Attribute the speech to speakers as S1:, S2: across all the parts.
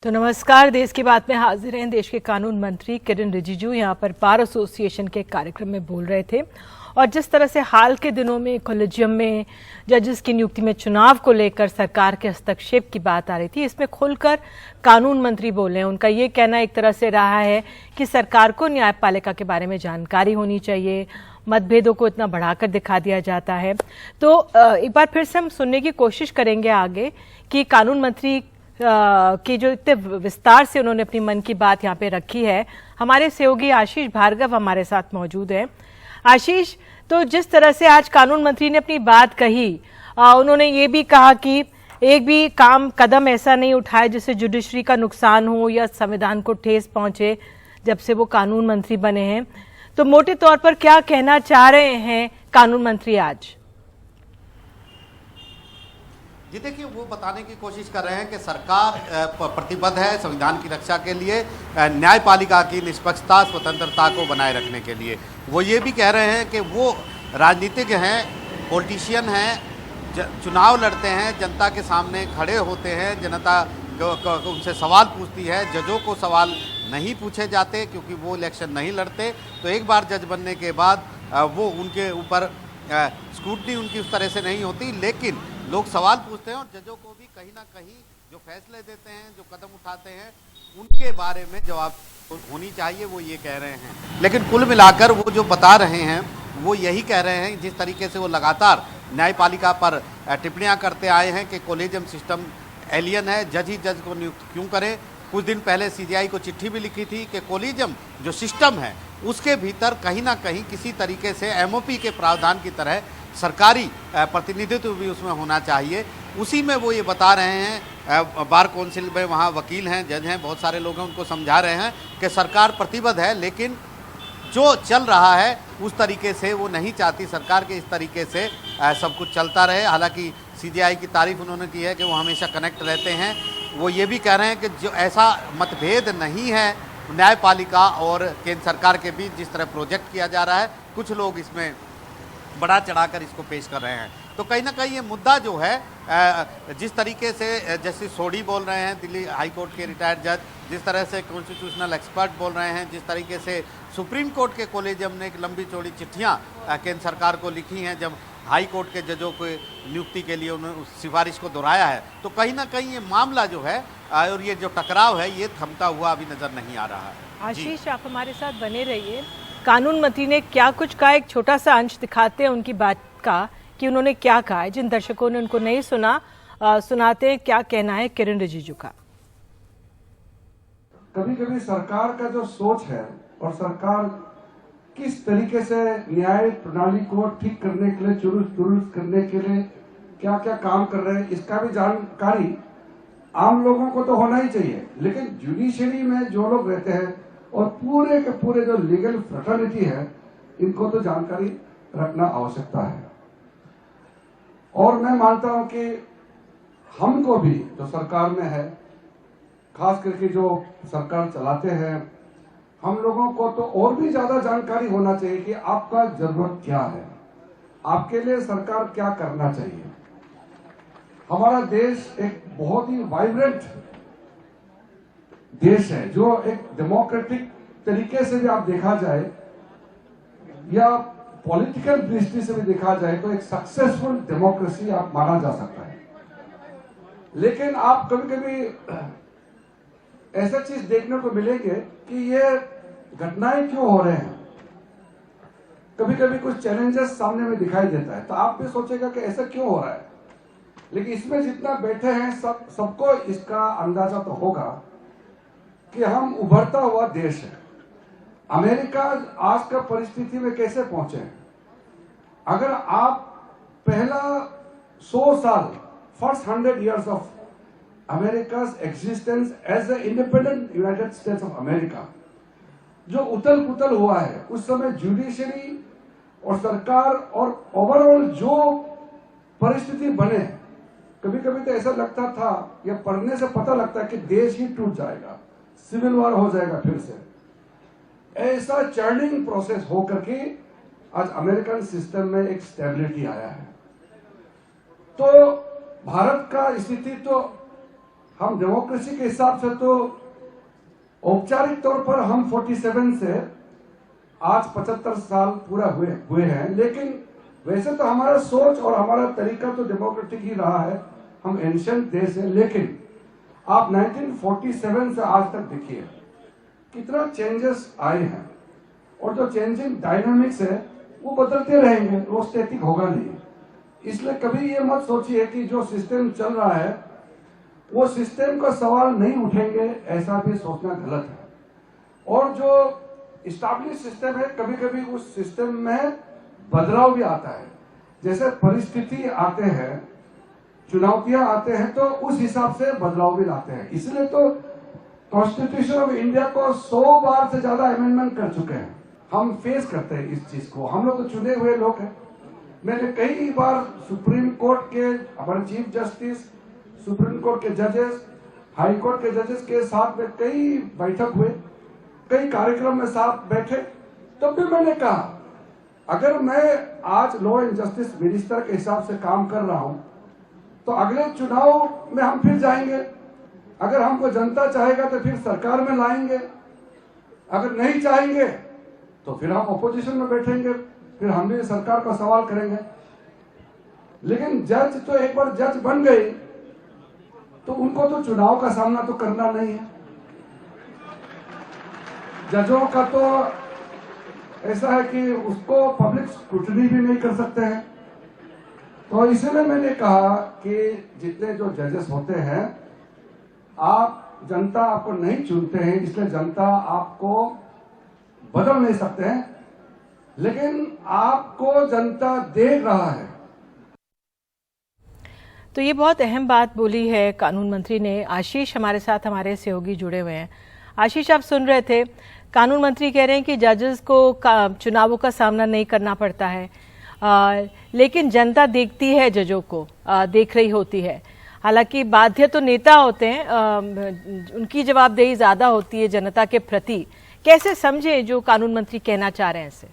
S1: तो नमस्कार, देश की बात में हाजिर हैं देश के कानून मंत्री किरेन रिजिजू। यहाँ पर बार एसोसिएशन के कार्यक्रम में बोल रहे थे और जिस तरह से हाल के दिनों में कॉलेजियम में जजेस की नियुक्ति में चुनाव को लेकर सरकार के हस्तक्षेप की बात आ रही थी, इसमें खुलकर कानून मंत्री बोले हैं। उनका ये कहना एक तरह से रहा है कि सरकार को न्यायपालिका के बारे में जानकारी होनी चाहिए, मतभेदों को इतना बढ़ाकर दिखा दिया जाता है। तो एक बार फिर से हम सुनने की कोशिश करेंगे आगे कि कानून मंत्री कि जो इतने विस्तार से उन्होंने अपनी मन की बात यहाँ पे रखी है। हमारे सहयोगी आशीष भार्गव हमारे साथ मौजूद हैं। आशीष, तो जिस तरह से आज कानून मंत्री ने अपनी बात कही, उन्होंने ये भी कहा कि एक भी कदम ऐसा नहीं उठाया जिससे जुडिशरी का नुकसान हो या संविधान को ठेस पहुंचे जब से वो कानून मंत्री बने हैं। तो मोटे तौर पर क्या कहना चाह रहे हैं कानून मंत्री आज?
S2: जी देखिए, वो बताने की कोशिश कर रहे हैं कि सरकार प्रतिबद्ध है संविधान की रक्षा के लिए, न्यायपालिका की निष्पक्षता स्वतंत्रता को बनाए रखने के लिए। वो ये भी कह रहे हैं कि वो राजनीतिज्ञ हैं, पॉलिटिशियन हैं, चुनाव लड़ते हैं, जनता के सामने खड़े होते हैं, जनता उनसे सवाल पूछती है, जजों को सवाल नहीं पूछे जाते क्योंकि वो इलेक्शन नहीं लड़ते। तो एक बार जज बनने के बाद वो उनके ऊपर स्क्रूटनी उनकी उस तरह से नहीं होती, लेकिन लोग सवाल पूछते हैं और जजों को भी कहीं ना कहीं जो फैसले देते हैं, जो कदम उठाते हैं, उनके बारे में जवाब होनी चाहिए, वो ये कह रहे हैं। लेकिन कुल मिलाकर वो जो बता रहे हैं वो यही कह रहे हैं, जिस तरीके से वो लगातार न्यायपालिका पर टिप्पणियां करते आए हैं कि कॉलेजियम सिस्टम एलियन है, जज ही जज को नियुक्त क्यों करें। कुछ दिन पहले सीजीआई को चिट्ठी भी लिखी थी कि कॉलेजियम जो सिस्टम है उसके भीतर कहीं ना कहीं किसी तरीके से एमओपी के प्रावधान की तरह सरकारी प्रतिनिधित्व भी उसमें होना चाहिए। उसी में वो ये बता रहे हैं, बार काउंसिल में वहाँ वकील हैं, जज हैं, बहुत सारे लोग हैं, उनको समझा रहे हैं कि सरकार प्रतिबद्ध है, लेकिन जो चल रहा है उस तरीके से वो नहीं चाहती सरकार के इस तरीके से सब कुछ चलता रहे। हालांकि सीजीआई की तारीफ उन्होंने की है कि वो हमेशा कनेक्ट रहते हैं। वो ये भी कह रहे हैं कि जो ऐसा मतभेद नहीं है न्यायपालिका और केंद्र सरकार के बीच जिस तरह प्रोजेक्ट किया जा रहा है, कुछ लोग इसमें बढ़ा चढ़ाकर इसको पेश कर रहे हैं। तो कहीं ना कहीं ये मुद्दा जो है, जिस तरीके से जस्टिस सोढ़ी बोल रहे हैं, दिल्ली हाई कोर्ट के रिटायर्ड जज, जिस तरह से कॉन्स्टिट्यूशनल एक्सपर्ट बोल रहे हैं, जिस तरीके से सुप्रीम कोर्ट के कॉलेजियम ने एक लंबी चौड़ी चिट्ठियां केंद्र सरकार को लिखी हैं जब हाई कोर्ट के जजों को नियुक्ति के लिए उन्होंने उस सिफारिश को दोहराया है, तो कहीं ना कहीं ये मामला जो है और ये जो टकराव है ये थमता हुआ अभी नजर नहीं आ रहा है।
S1: आशीष, आप हमारे साथ बने रहिए। कानून मंत्री ने क्या कुछ कहा, एक छोटा सा अंश दिखाते हैं उनकी बात का कि उन्होंने क्या कहा है। जिन दर्शकों ने उनको नहीं सुना, सुनाते हैं क्या कहना है किरेन रिजिजू का।
S3: कभी कभी सरकार का जो सोच है और सरकार किस तरीके से न्याय प्रणाली को ठीक करने के लिए, दुरुस्त करने के लिए क्या क्या काम कर रहे हैं, इसका भी जानकारी आम लोगों को तो होना ही चाहिए। लेकिन जुडिशरी में जो लोग रहते हैं और पूरे के पूरे जो लीगल फ्रेटर्निटी है, इनको तो जानकारी रखना आवश्यकता है। और मैं मानता हूं कि हमको भी जो सरकार में है, खास करके जो सरकार चलाते हैं, हम लोगों को तो और भी ज्यादा जानकारी होना चाहिए कि आपका जरूरत क्या है, आपके लिए सरकार क्या करना चाहिए। हमारा देश एक बहुत ही वाइब्रेंट देश है, जो एक डेमोक्रेटिक तरीके से भी आप देखा जाए या पॉलिटिकल दृष्टि से भी देखा जाए तो एक सक्सेसफुल डेमोक्रेसी आप माना जा सकता है। लेकिन आप कभी कभी ऐसा चीज देखने को मिलेंगे कि ये घटनाएं क्यों हो रहे हैं। कभी कभी कुछ चैलेंजेस सामने में दिखाई देता है तो आप भी सोचेगा कि ऐसा क्यों हो रहा है। लेकिन इसमें जितना बैठे हैं सबको इसका अंदाजा तो होगा कि हम उभरता हुआ देश है। अमेरिका आज का परिस्थिति में कैसे पहुंचे हैं, अगर आप पहला 100 साल, फर्स्ट 100 years ऑफ अमेरिका's existence as a independent united states of America, जो उथल पुथल हुआ है, उस समय जुडिशरी और सरकार और ओवरऑल जो परिस्थिति बने, कभी कभी तो ऐसा लगता था या पढ़ने से पता लगता है कि देश ही टूट जाएगा, सिविल वॉर हो जाएगा फिर से। ऐसा चर्निंग प्रोसेस हो करके आज अमेरिकन सिस्टम में एक स्टेबिलिटी आया है। तो भारत का स्थिति तो हम डेमोक्रेसी के हिसाब से तो औपचारिक तौर पर हम 47 से आज 75 साल पूरा हुए हैं, लेकिन वैसे तो हमारा सोच और हमारा तरीका तो डेमोक्रेटिक ही रहा है। हम एंशिएंट देश है, लेकिन आप 1947 से आज तक देखिए कितना चेंजेस आए हैं, और जो चेंजिंग डायनामिक्स है वो बदलते रहेंगे, वो स्टैटिक होगा नहीं। इसलिए कभी ये मत सोचिए कि जो सिस्टम चल रहा है वो सिस्टम का सवाल नहीं उठेंगे, ऐसा भी सोचना गलत है। और जो इस्टेब्लिश सिस्टम है, कभी कभी उस सिस्टम में बदलाव भी आता है। जैसे परिस्थिति आते हैं, चुनौतियां आते हैं, तो उस हिसाब से बदलाव भी लाते हैं। इसलिए तो कॉन्स्टिट्यूशन ऑफ इंडिया को 100 बार से ज्यादा अमेंडमेंट कर चुके हैं। हम फेस करते हैं इस चीज को, हम लोग तो चुने हुए लोग हैं। मैंने कई बार सुप्रीम कोर्ट के हमारे चीफ जस्टिस, सुप्रीम कोर्ट के जजेस, हाई कोर्ट के जजेस के साथ में कई बैठक हुए, कई कार्यक्रम में साथ बैठे, तब भी मैंने कहा अगर मैं आज लॉ एंड जस्टिस मिनिस्टर के हिसाब से काम कर रहा हूं तो अगले चुनाव में हम फिर जाएंगे। अगर हमको जनता चाहेगा तो फिर सरकार में लाएंगे, अगर नहीं चाहेंगे तो फिर हम अपोजिशन में बैठेंगे, फिर हम भी सरकार का सवाल करेंगे। लेकिन जज तो एक बार जज बन गए तो उनको तो चुनाव का सामना तो करना नहीं है। जजों का तो ऐसा है कि उसको पब्लिक स्क्रूटनी भी नहीं कर सकते हैं। तो इसलिए मैंने कहा कि जितने जो जजेस होते हैं, आप जनता आपको नहीं चुनते हैं, इसलिए जनता आपको बदल नहीं सकते हैं, लेकिन आपको जनता देख रहा है।
S1: तो ये बहुत अहम बात बोली है कानून मंत्री ने। आशीष हमारे साथ, हमारे सहयोगी जुड़े हुए हैं। आशीष, आप सुन रहे थे, कानून मंत्री कह रहे हैं कि जजेस को चुनावों का सामना नहीं करना पड़ता है, लेकिन जनता देखती है, जजों को देख रही होती है। हालांकि बाध्य तो नेता होते हैं, उनकी जवाबदेही ज्यादा होती है जनता के प्रति। कैसे समझे जो कानून मंत्री कहना चाह रहे हैं इसे?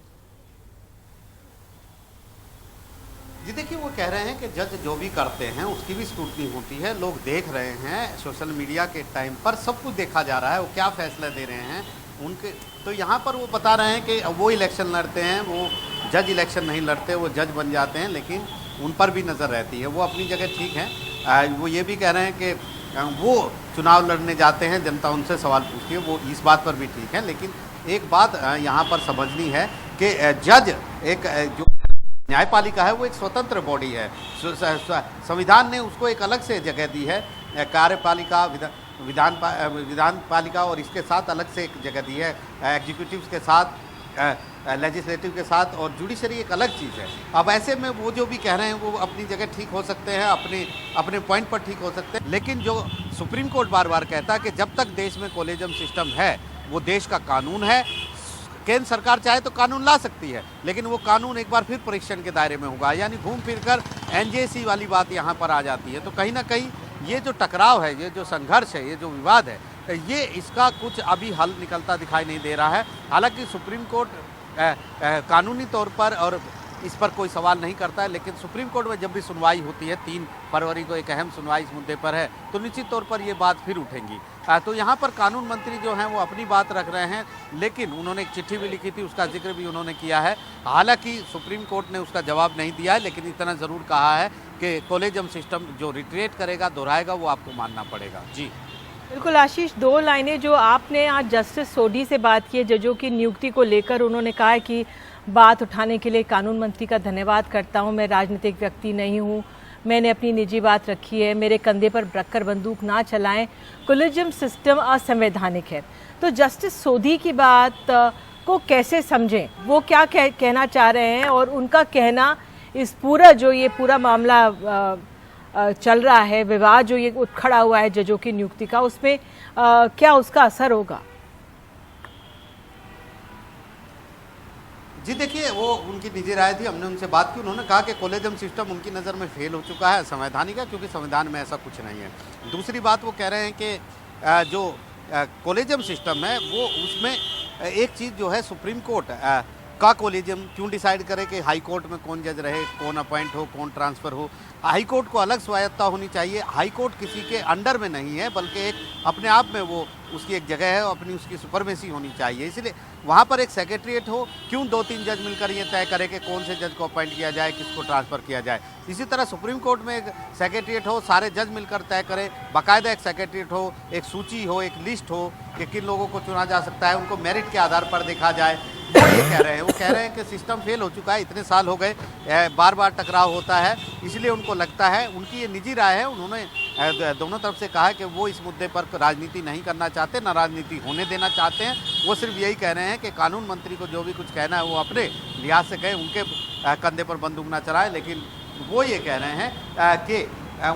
S2: जी देखिए, वो कह रहे हैं कि जज जो भी करते हैं उसकी भी स्क्रूटनी होती है, लोग देख रहे हैं, सोशल मीडिया के टाइम पर सब कुछ देखा जा रहा है, वो क्या फैसला दे रहे हैं उनके। तो यहाँ पर वो बता रहे हैं कि वो इलेक्शन लड़ते हैं, वो जज इलेक्शन नहीं लड़ते, वो जज बन जाते हैं, लेकिन उन पर भी नज़र रहती है। वो अपनी जगह ठीक है। वो ये भी कह रहे हैं कि वो चुनाव लड़ने जाते हैं, जनता उनसे सवाल पूछती है, वो इस बात पर भी ठीक है। लेकिन एक बात यहाँ पर समझनी है कि जज एक जो न्यायपालिका है वो एक स्वतंत्र बॉडी है। संविधान ने उसको एक अलग से जगह दी है। कार्यपालिका, विधान पालिका और इसके साथ अलग से एक जगह दी है, एग्जीक्यूटिव के साथ, लेजिस्लेटिव के साथ, और जुडिशरी एक अलग चीज़ है। अब ऐसे में वो जो भी कह रहे हैं वो अपनी जगह ठीक हो सकते हैं, अपने पॉइंट पर ठीक हो सकते हैं, लेकिन जो सुप्रीम कोर्ट बार बार कहता है कि जब तक देश में कोलेजियम सिस्टम है, वो देश का कानून है। केंद्र सरकार चाहे तो कानून ला सकती है, लेकिन वो कानून एक बार फिर परीक्षण के दायरे में होगा, यानी घूम फिर कर एनजेसी वाली बात यहाँ पर आ जाती है। तो कहीं ना कहीं ये जो टकराव है, ये जो संघर्ष है, ये जो विवाद है, ये इसका कुछ अभी हल निकलता दिखाई नहीं दे रहा है। हालांकि सुप्रीम कोर्ट कानूनी तौर पर और इस पर कोई सवाल नहीं करता है, लेकिन सुप्रीम कोर्ट में जब भी सुनवाई होती है, 3 फरवरी को एक अहम सुनवाई इस मुद्दे पर है, तो निश्चित तौर पर ये बात फिर उठेंगी। तो यहाँ पर कानून मंत्री जो हैं वो अपनी बात रख रहे हैं, लेकिन उन्होंने एक चिट्ठी भी लिखी थी, उसका जिक्र भी उन्होंने किया है। हालांकि सुप्रीम कोर्ट ने उसका जवाब नहीं दिया है, लेकिन इतना ज़रूर कहा है कि कोलेजियम सिस्टम जो रिट्रेट करेगा, दोहराएगा, वो आपको मानना पड़ेगा। जी
S1: बिल्कुल आशीष, 2 लाइनें जो आपने आज जस्टिस सोडी से बात की है जजों की नियुक्ति को लेकर, उन्होंने कहा है कि बात उठाने के लिए कानून मंत्री का धन्यवाद करता हूं, मैं राजनीतिक व्यक्ति नहीं हूं, मैंने अपनी निजी बात रखी है, मेरे कंधे पर रखकर बंदूक ना चलाएं, कोलेजियम सिस्टम असंवैधानिक है। तो जस्टिस सोडी की बात को कैसे समझें, वो क्या कहना चाह रहे हैं, और उनका कहना इस पूरा जो ये पूरा मामला चल रहा है, विवाद जो ये उठ खड़ा हुआ है जजों की नियुक्ति का, उसमें क्या उसका असर होगा?
S2: जी देखिए, वो उनकी निजी राय थी, हमने उनसे बात की। उन्होंने कहा कि कोलेजियम सिस्टम उनकी नज़र में फेल हो चुका है, संवैधानिक है, क्योंकि संविधान में ऐसा कुछ नहीं है। दूसरी बात वो कह रहे हैं कि जो कोलेजियम सिस्टम है वो उसमें एक चीज़ जो है सुप्रीम कोर्ट का कोलिजियम क्यों डिसाइड करे कि हाई कोर्ट में कौन जज रहे, कौन अपॉइंट हो, कौन ट्रांसफ़र हो। हाई कोर्ट को अलग स्वायत्ता होनी चाहिए। हाई कोर्ट किसी के अंडर में नहीं है, बल्कि एक अपने आप में वो उसकी एक जगह है, अपनी उसकी सुपरमेसी होनी चाहिए। इसलिए वहाँ पर एक सेक्रेटरीट हो, क्यों 2-3 जज मिलकर ये तय करे कि कौन से जज को अपॉइंट किया जाए, किसको ट्रांसफ़र किया जाए। इसी तरह सुप्रीम कोर्ट में एक सेक्रेटरीट हो, सारे जज मिलकर तय करें, बाकायदा एक सेक्रेटरीट हो, एक सूची हो, एक लिस्ट हो कि किन लोगों को चुना जा सकता है, उनको मेरिट के आधार पर देखा जाए। वो ये कह रहे हैं, वो कह रहे हैं कि सिस्टम फेल हो चुका है, इतने साल हो गए, बार बार टकराव होता है, इसलिए उनको लगता है, उनकी ये निजी राय है, उन्होंने दोनों तरफ से कहा है कि वो इस मुद्दे पर राजनीति नहीं करना चाहते, ना राजनीति होने देना चाहते हैं। वो सिर्फ यही कह रहे हैं कि कानून मंत्री को जो भी कुछ कहना है वो अपने लिहाज से कहें, उनके कंधे पर बंदूक ना चलाएं। लेकिन वो ये कह रहे हैं कि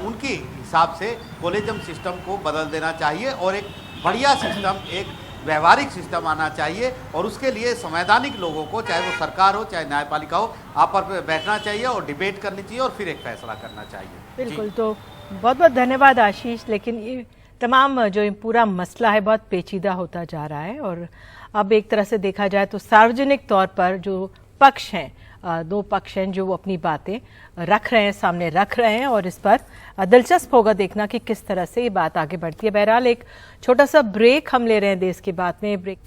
S2: उनके हिसाब से कोलिजियम सिस्टम को बदल देना चाहिए और एक बढ़िया सिस्टम, एक व्यवहारिक सिस्टम आना चाहिए, और उसके लिए संवैधानिक लोगों को, चाहे वो सरकार हो चाहे न्यायपालिका हो, आपस में बैठना चाहिए और डिबेट करनी चाहिए और फिर एक फैसला करना चाहिए।
S1: बिल्कुल, तो बहुत बहुत धन्यवाद आशीष। लेकिन ये तमाम जो ये पूरा मसला है बहुत पेचीदा होता जा रहा है, और अब एक तरह से देखा जाए तो सार्वजनिक तौर पर जो पक्ष हैं, दो पक्ष हैं जो वो अपनी बातें रख रहे हैं, सामने रख रहे हैं, और इस पर दिलचस्प होगा देखना कि किस तरह से ये बात आगे बढ़ती है। बहरहाल एक छोटा सा ब्रेक हम ले रहे हैं देश की बात में। ब्रेक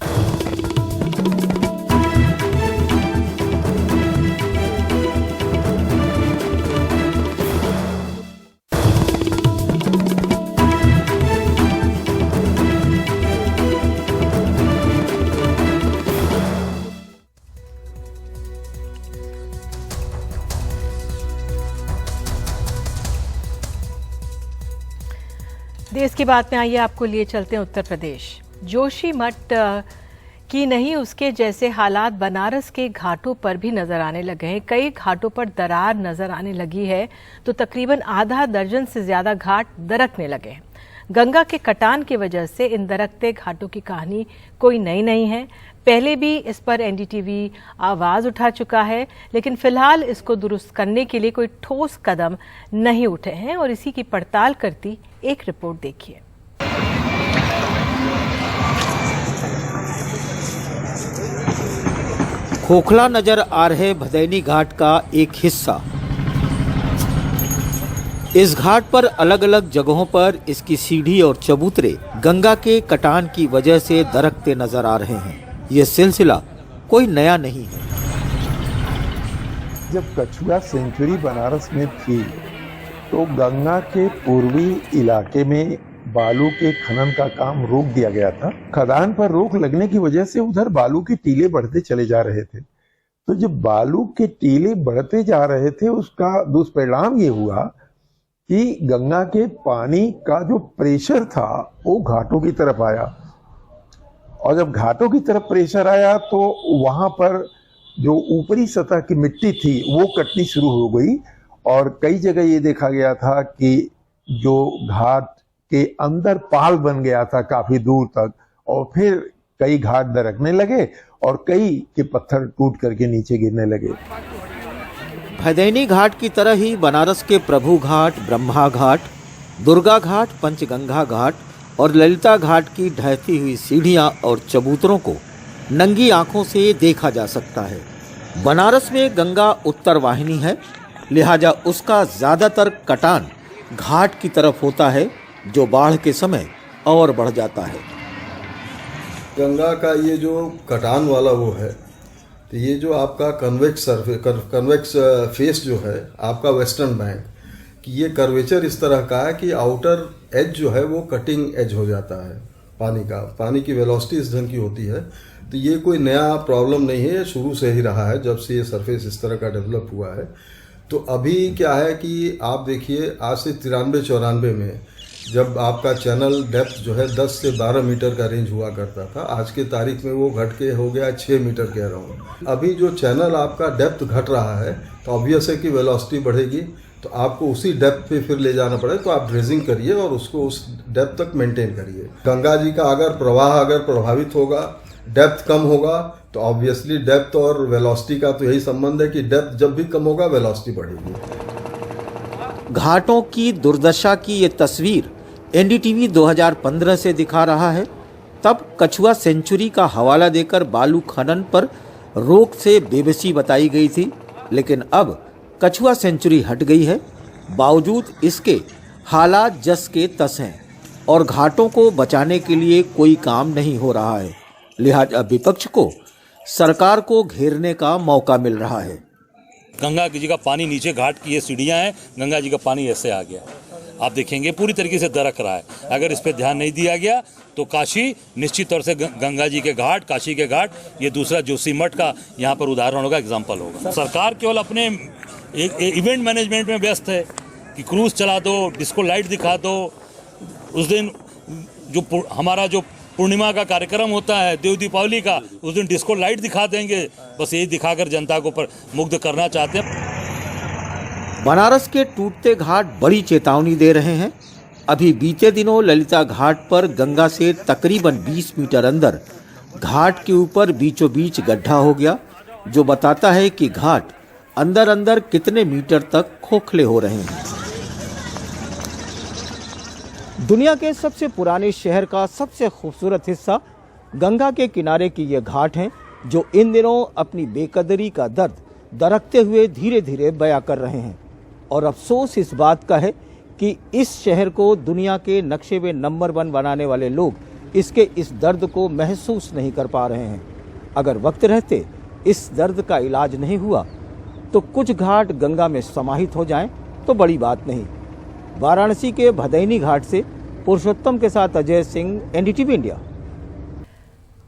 S1: देश की बात में आइए, आपको लिए चलते हैं उत्तर प्रदेश। जोशीमठ की नहीं, उसके जैसे हालात बनारस के घाटों पर भी नजर आने लगे हैं। कई घाटों पर दरार नजर आने लगी है, तो तकरीबन आधा दर्जन से ज्यादा घाट दरकने लगे हैं। गंगा के कटान की वजह से इन दरकते घाटों की कहानी कोई नई नहीं है। पहले भी इस पर एनडीटीवी आवाज उठा चुका है, लेकिन फिलहाल इसको दुरुस्त करने के लिए कोई ठोस कदम नहीं उठे हैं, और इसी की पड़ताल करती एक रिपोर्ट देखिए।
S4: खोखला नजर आ रहे भदैनी घाट का एक हिस्सा। इस घाट पर अलग अलग जगहों पर इसकी सीढ़ी और चबूतरे गंगा के कटान की वजह से दरकते नजर आ रहे हैं। ये सिलसिला कोई नया नहीं है।
S5: जब कछुआ सेंचुरी बनारस में थी तो गंगा के पूर्वी इलाके में बालू के खनन का काम रोक दिया गया था। खदान पर रोक लगने की वजह से उधर बालू के टीले बढ़ते चले जा रहे थे। तो जब बालू के टीले बढ़ते जा रहे थे, उसका दुष्परिणाम ये हुआ कि गंगा के पानी का जो प्रेशर था वो घाटों की तरफ आया, और जब घाटों की तरफ प्रेशर आया तो वहां पर जो ऊपरी सतह की मिट्टी थी वो कटनी शुरू हो गई, और कई जगह ये देखा गया था कि जो घाट के अंदर पाल बन गया था काफी दूर तक, और फिर कई घाट दरकने लगे और कई के पत्थर टूट करके नीचे गिरने लगे।
S4: भदैनी घाट की तरह ही बनारस के प्रभु घाट, ब्रह्मा घाट, दुर्गा घाट, पंचगंगा घाट और ललिता घाट की ढहती हुई सीढ़ियां और चबूतरों को नंगी आंखों से देखा जा सकता है। बनारस में गंगा उत्तर वाहिनी है, लिहाजा उसका ज़्यादातर कटान घाट की तरफ होता है, जो बाढ़ के समय और बढ़ जाता है।
S6: गंगा का ये जो कटान वाला वो है, तो ये जो आपका कन्वेक्स फेस जो है आपका वेस्टर्न बैंक, कि ये कर्वेचर इस तरह का है कि आउटर एज जो है वो कटिंग एज हो जाता है पानी की वेलोसिटी इस ढंग की होती है। तो ये कोई नया प्रॉब्लम नहीं है, ये शुरू से ही रहा है जब से ये सरफेस इस तरह का डेवलप हुआ है। तो अभी क्या है कि आप देखिए, आज से 93-94 में जब आपका चैनल डेप्थ जो है 10 से 12 मीटर का रेंज हुआ करता था, आज के तारीख में वो घट के हो गया 6 मीटर के अराउंड। अभी जो चैनल आपका डेप्थ घट रहा है तो ऑब्वियस है कि वेलोसिटी बढ़ेगी, तो आपको उसी डेप्थ पे फिर ले जाना पड़े, तो आप ड्रेजिंग करिए और उसको उस डेप्थ तक मेंटेन करिए। गंगा जी का अगर प्रवाह प्रभावित होगा, डेप्थ कम होगा, तो ऑब्वियसली डेप्थ और वेलोसिटी का तो यही संबंध है कि डेप्थ जब भी कम होगा वेलोसिटी बढ़ेगी।
S4: घाटों की दुर्दशा की ये तस्वीर एनडीटीवी 2015 से दिखा रहा है। तब कछुआ सेंचुरी का हवाला देकर बालू खनन पर रोक से बेबसी बताई गई थी, लेकिन अब कछुआ सेंचुरी हट गई है। बावजूद इसके हालात जस के तस हैं और घाटों को बचाने के लिए कोई काम नहीं हो रहा है। लिहाजा विपक्ष को सरकार को घेरने का मौका मिल रहा है।
S7: गंगा जी का पानी नीचे घाट की ये सीढ़ियाँ हैं, गंगा जी का पानी ऐसे आ गया, आप देखेंगे पूरी तरीके से दरक रहा है। अगर इस पर ध्यान नहीं दिया गया तो काशी निश्चित तौर से गंगा जी के घाट, काशी के घाट, ये दूसरा जोशीमठ का यहाँ पर उदाहरण होगा, एग्जाम्पल होगा। सरकार केवल अपने इवेंट मैनेजमेंट में व्यस्त है कि क्रूज चला दो, डिस्को लाइट दिखा दो। उस दिन जो हमारा जो पूर्णिमा का कार्यक्रम होता है, देव दीपावली का, उस दिन डिस्को लाइट दिखा देंगे, बस यही दिखाकर जनता को मुग्ध करना चाहते हैं।
S4: बनारस के टूटते घाट बड़ी चेतावनी दे रहे हैं। अभी बीते दिनों ललिता घाट पर गंगा से तकरीबन 20 मीटर अंदर घाट के ऊपर बीचों बीच गड्ढा हो गया, जो बताता है कि घाट अंदर अंदर कितने मीटर तक खोखले हो रहे हैं। दुनिया के सबसे पुराने शहर का सबसे खूबसूरत हिस्सा गंगा के किनारे की ये घाट हैं, जो इन दिनों अपनी बेकदरी का दर्द दरकते हुए धीरे धीरे बयां कर रहे हैं। और अफसोस इस बात का है कि इस शहर को दुनिया के नक्शे में नंबर 1 बनाने वाले लोग इसके इस दर्द को महसूस नहीं कर पा रहे हैं। अगर वक्त रहते इस दर्द का इलाज नहीं हुआ तो कुछ घाट गंगा में समाहित हो जाएं तो बड़ी बात नहीं। वाराणसी के भदैनी घाट से पुरुषोत्तम के साथ अजय सिंह, एनडीटीवी इंडिया।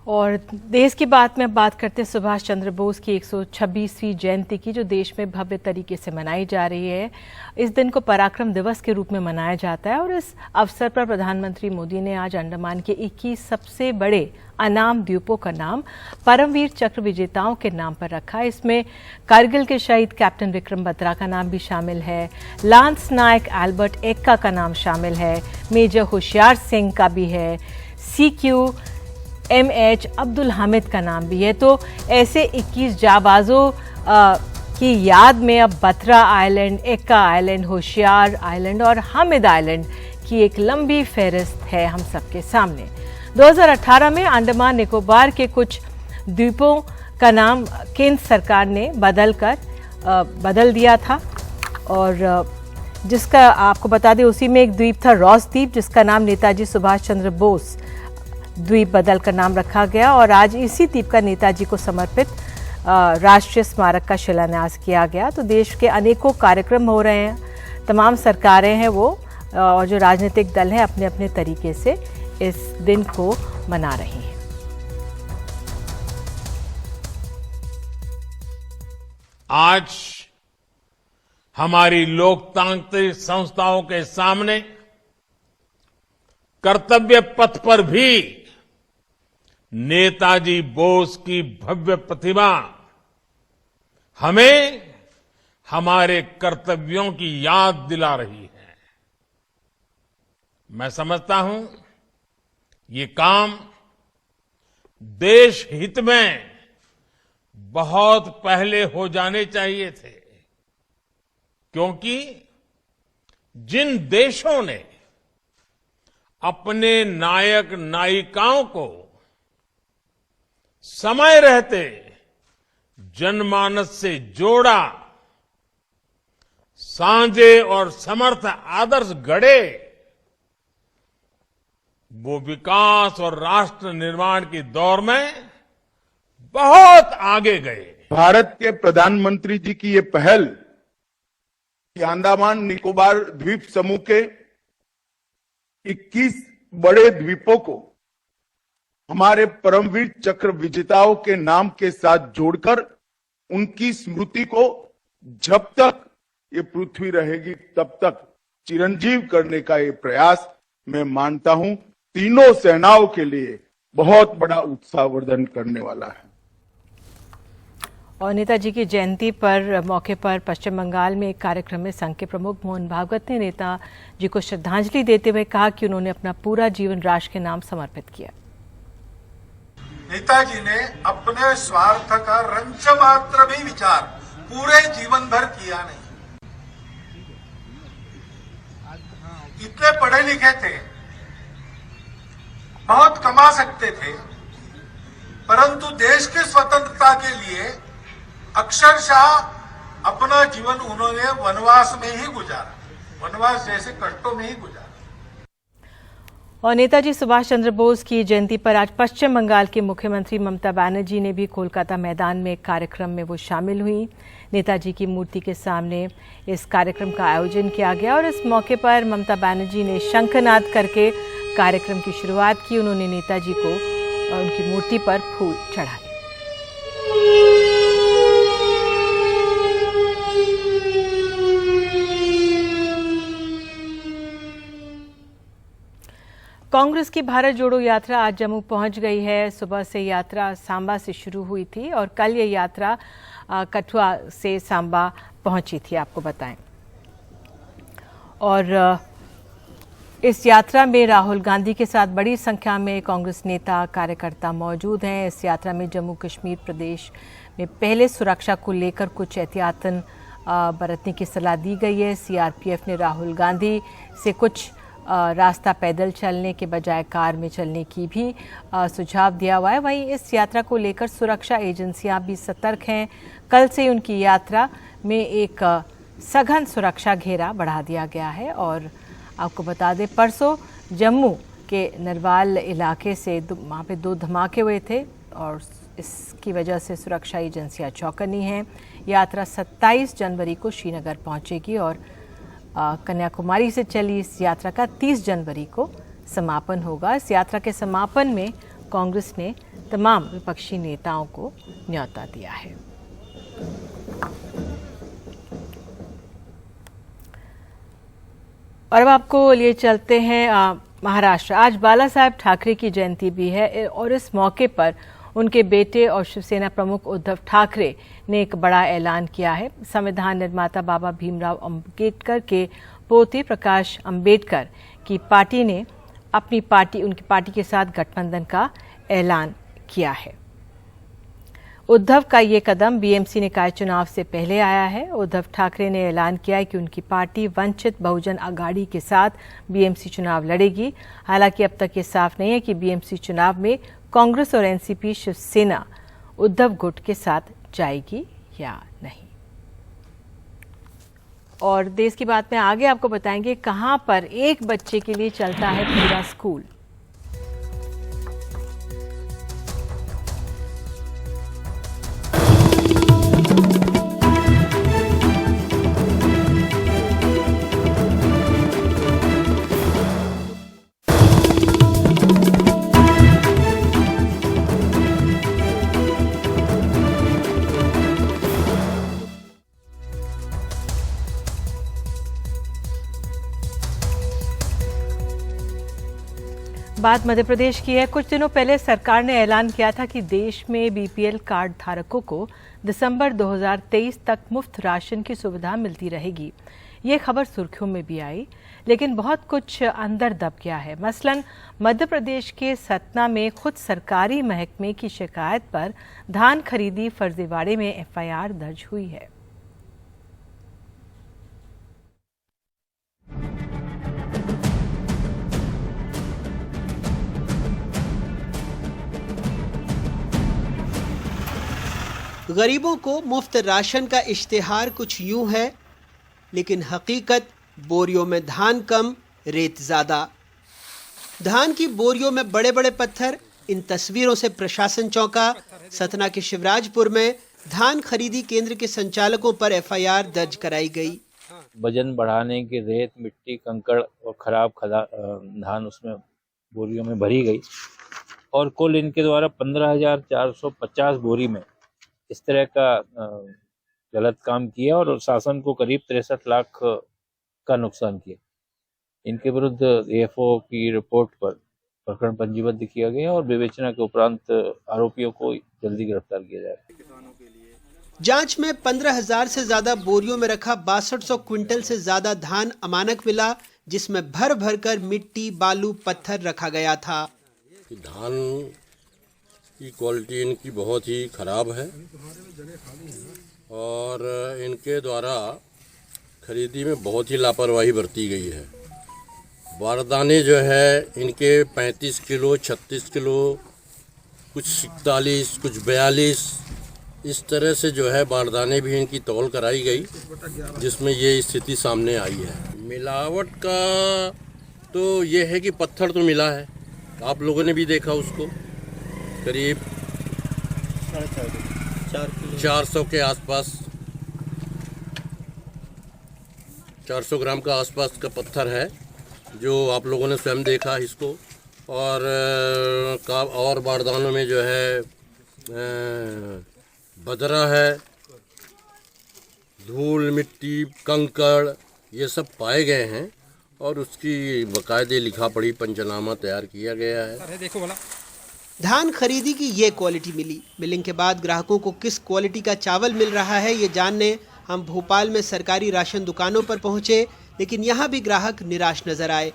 S1: और देश की बात में अब बात करते हैं सुभाष चंद्र बोस की 126वीं जयंती की, जो देश में भव्य तरीके से मनाई जा रही है। इस दिन को पराक्रम दिवस के रूप में मनाया जाता है और इस अवसर पर प्रधानमंत्री मोदी ने आज अंडमान के 21 सबसे बड़े अनाम द्वीपों का नाम परमवीर चक्र विजेताओं के नाम पर रखा। इसमें कारगिल के शहीद कैप्टन विक्रम बत्रा का नाम भी शामिल है, लांस नायक एल्बर्ट एक्का का नाम शामिल है, मेजर होशियार सिंह का भी है, CQMH अब्दुल हामिद का नाम भी है। तो ऐसे 21 जाबाजों की याद में अब बत्रा आइलैंड, एक्का आइलैंड, होशियार आइलैंड और हामिद आइलैंड की एक लंबी फहरिस्त है हम सबके सामने। 2018 में अंडमान निकोबार के कुछ द्वीपों का नाम केंद्र सरकार ने बदल दिया था, और जिसका आपको बता दें उसी में एक द्वीप था रॉस द्वीप, जिसका नाम नेताजी सुभाष चंद्र बोस द्वीप बदल कर नाम रखा गया। और आज इसी द्वीप का नेताजी को समर्पित राष्ट्रीय स्मारक का शिलान्यास किया गया। तो देश के अनेकों कार्यक्रम हो रहे हैं, तमाम सरकारें हैं वो और जो राजनीतिक दल हैं अपने अपने तरीके से इस दिन को मना रही हैं।
S8: आज हमारी लोकतांत्रिक संस्थाओं के सामने कर्तव्य पथ पर भी नेताजी बोस की भव्य प्रतिमा हमें हमारे कर्तव्यों की याद दिला रही है। मैं समझता हूं ये काम देश हित में बहुत पहले हो जाने चाहिए थे, क्योंकि जिन देशों ने अपने नायक नायिकाओं को समय रहते जनमानस से जोड़ा, साझे और समर्थ आदर्श गढ़े, वो विकास और राष्ट्र निर्माण की दौर में बहुत आगे गए।
S5: भारत के प्रधानमंत्री जी की ये पहल कि अंडमान निकोबार द्वीप समूह के 21 बड़े द्वीपों को हमारे परमवीर चक्र विजेताओं के नाम के साथ जोड़कर उनकी स्मृति को जब तक ये पृथ्वी रहेगी तब तक चिरंजीव करने का ये प्रयास मैं मानता हूं तीनों सेनाओं के लिए बहुत बड़ा उत्साहवर्धन करने वाला है।
S1: और नेताजी की जयंती पर मौके पर पश्चिम बंगाल में एक कार्यक्रम में संघ के प्रमुख मोहन भागवत ने नेताजी को श्रद्धांजलि देते हुए कहा कि उन्होंने अपना पूरा जीवन राष्ट्र के नाम समर्पित किया।
S9: नेताजी ने अपने स्वार्थ का रंच मात्र भी विचार पूरे जीवन भर किया नहीं। इतने पढ़े लिखे थे, बहुत कमा सकते थे, परंतु देश की स्वतंत्रता के लिए अक्षरशः अपना जीवन उन्होंने वनवास में ही गुजारा, वनवास जैसे कष्टों में ही गुजारा।
S1: और नेताजी सुभाष चंद्र बोस की जयंती पर आज पश्चिम बंगाल की मुख्यमंत्री ममता बनर्जी ने भी कोलकाता मैदान में एक कार्यक्रम में वो शामिल हुई। नेताजी की मूर्ति के सामने इस कार्यक्रम का आयोजन किया गया और इस मौके पर ममता बनर्जी ने शंखनाद करके कार्यक्रम की शुरुआत की। उन्होंने नेताजी को उनकी मूर्ति पर फूल चढ़ाए। कांग्रेस की भारत जोड़ो यात्रा आज जम्मू पहुंच गई है। सुबह से यात्रा सांबा से शुरू हुई थी और कल ये यात्रा कठुआ से सांबा पहुंची थी, आपको बताएं। और इस यात्रा में राहुल गांधी के साथ बड़ी संख्या में कांग्रेस नेता कार्यकर्ता मौजूद हैं। इस यात्रा में जम्मू कश्मीर प्रदेश में पहले सुरक्षा को लेकर कुछ एहतियातन बरतने की सलाह दी गई है। सीआरपीएफ ने राहुल गांधी से कुछ रास्ता पैदल चलने के बजाय कार में चलने की भी सुझाव दिया हुआ है। वहीं इस यात्रा को लेकर सुरक्षा एजेंसियां भी सतर्क हैं। कल से उनकी यात्रा में एक सघन सुरक्षा घेरा बढ़ा दिया गया है। और आपको बता दें, परसों जम्मू के नरवाल इलाके से वहाँ पे 2 धमाके हुए थे और इसकी वजह से सुरक्षा एजेंसियां चौकन्नी हैं। यात्रा 27 जनवरी को श्रीनगर पहुँचेगी और कन्याकुमारी से चली इस यात्रा का 30 जनवरी को समापन होगा। इस यात्रा के समापन में कांग्रेस ने तमाम विपक्षी नेताओं को न्योता दिया है। और अब आपको लिए चलते हैं महाराष्ट्र। आज बाला साहेब ठाकरे की जयंती भी है और इस मौके पर उनके बेटे और शिवसेना प्रमुख उद्धव ठाकरे ने एक बड़ा ऐलान किया है। संविधान निर्माता बाबा भीमराव अंबेडकर के पोते प्रकाश अंबेडकर की पार्टी ने उनकी पार्टी के साथ गठबंधन का ऐलान किया है। उद्धव का ये कदम बीएमसी निकाय चुनाव से पहले आया है। उद्धव ठाकरे ने ऐलान किया है कि उनकी पार्टी वंचित बहुजन आघाड़ी के साथ बीएमसी चुनाव लड़ेगी। हालांकि अब तक ये साफ नहीं है कि बीएमसी चुनाव में कांग्रेस और एनसीपी शिवसेना उद्धव गुट के साथ जाएगी या नहीं। और देश की बात में आगे आपको बताएंगे कहां पर एक बच्चे के लिए चलता है पूरा स्कूल। बात मध्य प्रदेश की है। कुछ दिनों पहले सरकार ने ऐलान किया था कि देश में बीपीएल कार्ड धारकों को दिसंबर 2023 तक मुफ्त राशन की सुविधा मिलती रहेगी। ये खबर सुर्खियों में भी आई, लेकिन बहुत कुछ अंदर दब गया है। मसलन मध्य प्रदेश के सतना में खुद सरकारी महकमे की शिकायत पर धान खरीदी फर्जीवाड़े में एफआईआर दर्ज हुई है।
S10: गरीबों को मुफ्त राशन का इश्तिहार कुछ यूं है, लेकिन हकीकत बोरियों में धान कम, रेत ज्यादा। धान की बोरियों में बड़े बड़े पत्थर। इन तस्वीरों से प्रशासन चौंका। सतना के शिवराजपुर में धान खरीदी केंद्र के संचालकों पर एफआईआर दर्ज कराई गई।
S11: वजन बढ़ाने के रेत, मिट्टी, कंकड़ और खराब धान उसमें बोरियों में भरी गई और कुल इनके द्वारा 15,450 बोरी में इस तरह का गलत काम किया और शासन को करीब 63 लाख का नुकसान किया। इनके विरुद्ध एएफओ की रिपोर्ट पर प्रकरण पंजीबद्ध किया गया और विवेचना के उपरांत आरोपियों को जल्दी गिरफ्तार किया जाएगा।
S10: जांच में 15,000 से ज्यादा बोरियों में रखा 6200 क्विंटल से ज्यादा धान अमानक मिला, जिसमें भर भर कर मिट्टी, बालू, पत्थर रखा गया था।
S12: धान की क्वालिटी इनकी बहुत ही खराब है और इनके द्वारा खरीदी में बहुत ही लापरवाही बरती गई है। बारदाने जो है इनके 35 किलो, 36 किलो कुछ 41, कुछ 42, इस तरह से जो है बारदाने भी इनकी तौल कराई गई, जिसमें ये स्थिति सामने आई है। मिलावट का तो ये है कि पत्थर तो मिला है, आप लोगों ने भी देखा उसको, करीब 400 के आसपास, 400 ग्राम का आसपास का पत्थर है, जो आप लोगों ने स्वयं देखा इसको। और बारदानों में जो है बदरा है, धूल मिट्टी कंकड़ ये सब पाए गए हैं और उसकी बाकायदे लिखा पढ़ी पंचनामा तैयार किया गया है।
S10: धान खरीदी की ये क्वालिटी मिली। मिलिंग के बाद ग्राहकों को किस क्वालिटी का चावल मिल रहा है ये जानने हम भोपाल में सरकारी राशन दुकानों पर पहुंचे, लेकिन यहाँ भी ग्राहक निराश नजर आए।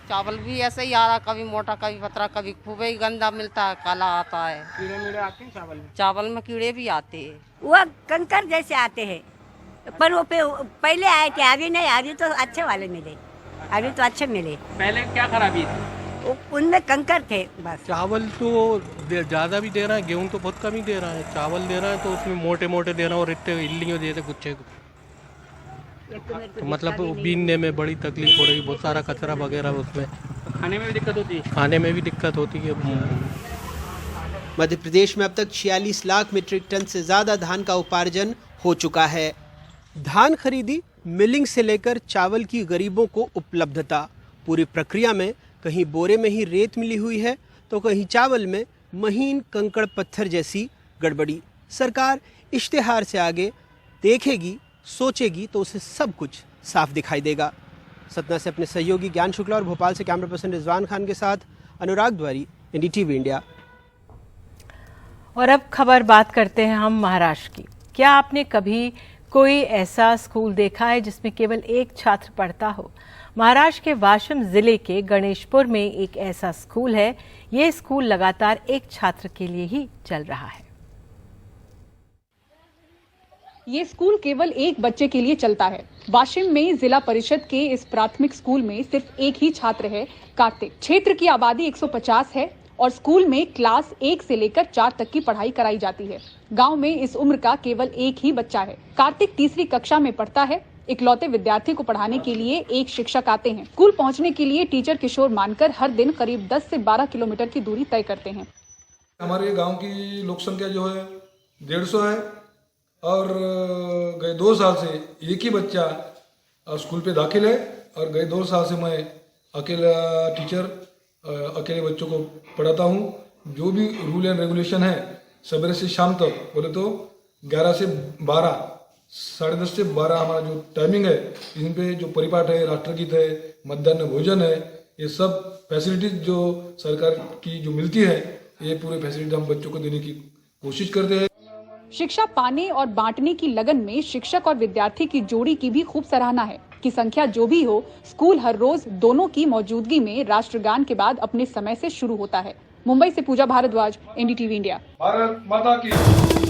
S13: चावल भी ऐसे ही आ रहा, कभी मोटा कभी पतला, कभी खूब ही गंदा मिलता है, काला आता है। कीड़े मीड़े आते हैं चावल में? चावल में कीड़े भी आते हैं,
S14: वो कंकर जैसे आते हैं, पर वो पहले आए थे, अभी नहीं, अभी तो अच्छे वाले मिले, अभी तो अच्छे मिले।
S15: पहले क्या खराबी थी?
S14: उनमें कंकर थे बस।
S15: चावल तो ज़्यादा भी दे रहा है, गेहूं तो बहुत कम ही दे रहा है, चावल दे रहा है तो उसमें मोटे मोटे दे रहा है और इतने इल्लियों देते गुच्छे को, तो मतलब बीनने में बड़ी तकलीफ हो रही है, बहुत सारा कचरा वगैरह उसमें। खाने में भी दिक्कत होती है? खाने में भी दिक्कत होती है।
S10: मध्य प्रदेश में अब तक 46 लाख मीट्रिक टन से ज्यादा धान का उपार्जन हो चुका है। धान खरीदी, मिलिंग से लेकर चावल की गरीबों को उपलब्धता, पूरी प्रक्रिया में कहीं बोरे में ही रेत मिली हुई है तो कहीं चावल में महीन कंकड़ पत्थर जैसी गड़बड़ी। सरकार इश्तेहार से आगे देखेगी, सोचेगी तो उसे सब कुछ साफ दिखाई देगा। सतना से अपने सहयोगी ज्ञान शुक्ला और भोपाल से कैमरा पर्सन रिजवान खान के साथ अनुराग द्वारी, NDTV इंडिया।
S1: और अब खबर बात करते हैं हम महाराष्ट्र की। क्या आपने कभी कोई ऐसा स्कूल देखा है जिसमें केवल एक छात्र पढ़ता हो? महाराष्ट्र के वाशिम जिले के गणेशपुर में एक ऐसा स्कूल है। ये स्कूल लगातार एक छात्र के लिए ही चल रहा है।
S16: ये स्कूल केवल एक बच्चे के लिए चलता है। वाशिम में जिला परिषद के इस प्राथमिक स्कूल में सिर्फ एक ही छात्र है, कार्तिक। क्षेत्र की आबादी 150 है और स्कूल में क्लास 1 से लेकर 4 तक की पढ़ाई कराई जाती है। गांव में इस उम्र का केवल एक ही बच्चा है। कार्तिक तीसरी कक्षा में पढ़ता है। इकलौते विद्यार्थी को पढ़ाने के लिए एक शिक्षक आते हैं। स्कूल पहुंचने के लिए टीचर किशोर मानकर हर दिन करीब 10 से 12 किलोमीटर की दूरी तय करते हैं।
S17: हमारे गांव की लोक संख्या जो है 150 है और गए 2 साल से एक ही बच्चा स्कूल पे दाखिल है और गए 2 साल से मैं अकेला टीचर अकेले बच्चों को पढ़ाता हूँ। जो भी रूल एंड रेगुलेशन है सवेरे से शाम तक, बोले तो 11 से 12, 10:30 से 12 हमारा जो टाइमिंग है, इन पे जो परिपाठ है, राष्ट्रगीत है, मध्याह्न भोजन है, ये सब फैसिलिटीज जो सरकार की जो मिलती है, ये पूरे फैसिलिटी हम बच्चों को देने की कोशिश करते हैं।
S16: शिक्षा पाने और बांटने की लगन में शिक्षक और विद्यार्थी की जोड़ी की भी खूब सराहना है कि संख्या जो भी हो, स्कूल हर रोज दोनों की मौजूदगी में राष्ट्रगान के बाद अपने समय से शुरू होता है। मुंबई से पूजा भारद्वाज, NDTV इंडिया।
S17: भारत माता की।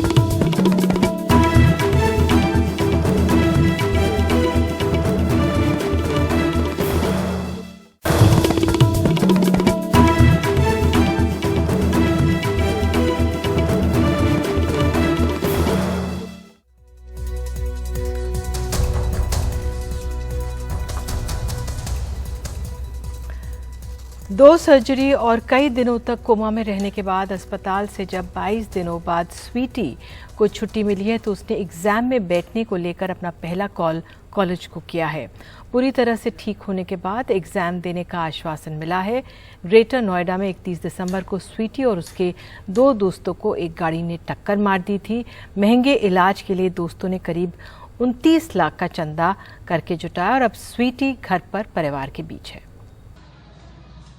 S1: दो सर्जरी और कई दिनों तक कोमा में रहने के बाद अस्पताल से जब 22 दिनों बाद स्वीटी को छुट्टी मिली है तो उसने एग्जाम में बैठने को लेकर अपना पहला कॉल कॉलेज को किया है। पूरी तरह से ठीक होने के बाद एग्जाम देने का आश्वासन मिला है। ग्रेटर नोएडा में 31 दिसंबर को स्वीटी और उसके 2 दोस्तों को एक गाड़ी ने टक्कर मार दी थी। महंगे इलाज के लिए दोस्तों ने करीब 29 लाख का चंदा करके जुटाया और अब स्वीटी घर पर परिवार के बीच है।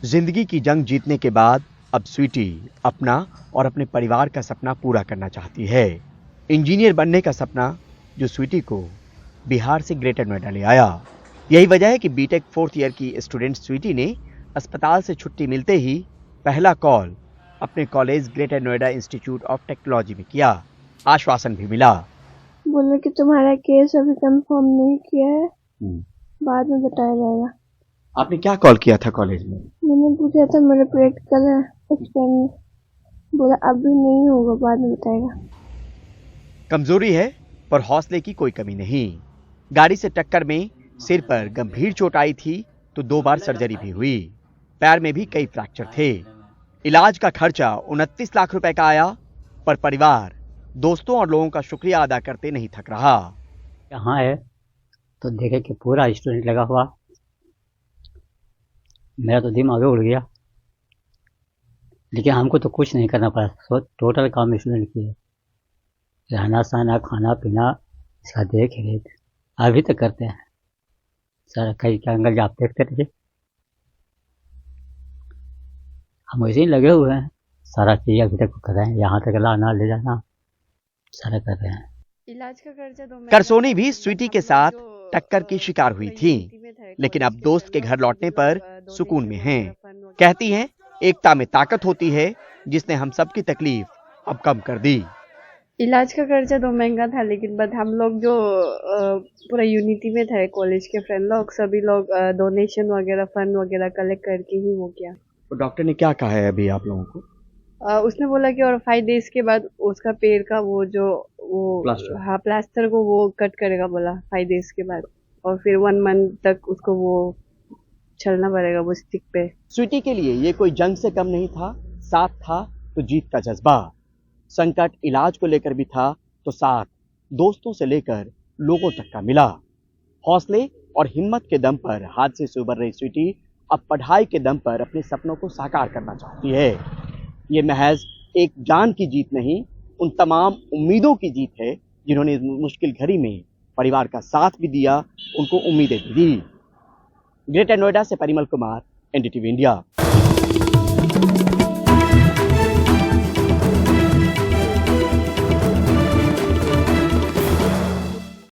S18: जिंदगी की जंग जीतने के बाद अब स्वीटी अपना और अपने परिवार का सपना पूरा करना चाहती है। इंजीनियर बनने का सपना जो स्वीटी को बिहार से ग्रेटर नोएडा ले आया। यही वजह है कि बीटेक 4th ईयर की स्टूडेंट स्वीटी ने अस्पताल से छुट्टी मिलते ही पहला कॉल अपने college greater Noida institute of technology में किया। आश्वासन भी मिला।
S19: बोले कि तुम्हारा केस अभी कंफर्म नहीं किया है, बाद में बताया जाएगा।
S18: आपने क्या कॉल किया था कॉलेज में?
S19: मैंने पूछा था मेरे प्रैक्टिकल है एक्सपेरिमेंट। बोला अभी नहीं होगा, बाद में बताएगा।
S18: कमजोरी है पर हौसले की कोई कमी नहीं। गाड़ी से टक्कर में सिर पर गंभीर चोट आई थी तो 2 बार सर्जरी भी हुई। पैर में भी कई फ्रैक्चर थे। इलाज का खर्चा 29 लाख रुपए का आया, पर परिवार दोस्तों और लोगों का शुक्रिया अदा करते नहीं थक रहा।
S20: यहाँ है तो देखे कि पूरा स्टूडेंट लगा हुआ, मेरा तो दिमाग उड़ गया, लेकिन हमको तो कुछ नहीं करना पड़ा। सो टोटल काम स्टूडेंट की है, रहना सहना खाना पीना इसका देख रेख अभी तक करते हैं। सारा कई क्या अंगल आप देखते रहिए, हम वैसे ही लगे हुए हैं। सारा चीज अभी तक कर रहे हैं, यहाँ तक लाना ले जाना सारा कर रहे हैं।
S19: इलाज का खर्चा तो
S18: करसोनी भी स्वीटी के साथ टक्कर की शिकार हुई थी, लेकिन अब दोस्त के घर लौटने पर सुकून में हैं। कहती हैं एकता में ताकत होती है, जिसने हम सबकी तकलीफ अब कम कर दी।
S19: इलाज का खर्चा तो महंगा था, लेकिन बट हम लोग जो पूरा यूनिटी में थे, कॉलेज के फ्रेंड लोग सभी लोग डोनेशन वगैरह फंड वगैरह कलेक्ट करके ही वो किया।
S18: तो डॉक्टर ने क्या कहा है अभी आप लोगों को?
S19: उसने बोला कि और 5 डेज के बाद उसका पैर का वो
S18: प्लास्टर।
S19: हाँ प्लास्टर को वो कट करेगा बोला 5 डेज के बाद, और फिर 1 मंथ तक उसको वो चलना पड़ेगा वो स्टिक पे।
S18: स्वीटी के लिए ये कोई जंग से कम नहीं था, साथ था तो जीत का जज्बा। संकट इलाज को लेकर भी था तो साथ दोस्तों से लेकर लोगों तक का मिला। हौसले और हिम्मत के दम पर हादसे से उबर रही स्वीटी अब पढ़ाई के दम पर अपने सपनों को साकार करना चाहती है। ये महज एक जान की जीत नहीं, उन तमाम उम्मीदों की जीत है जिन्होंने इस मुश्किल घड़ी में परिवार का साथ भी दिया, उनको उम्मीदें भी दी। ग्रेटर नोएडा से परिमल कुमार, एनडीटीवी इंडिया।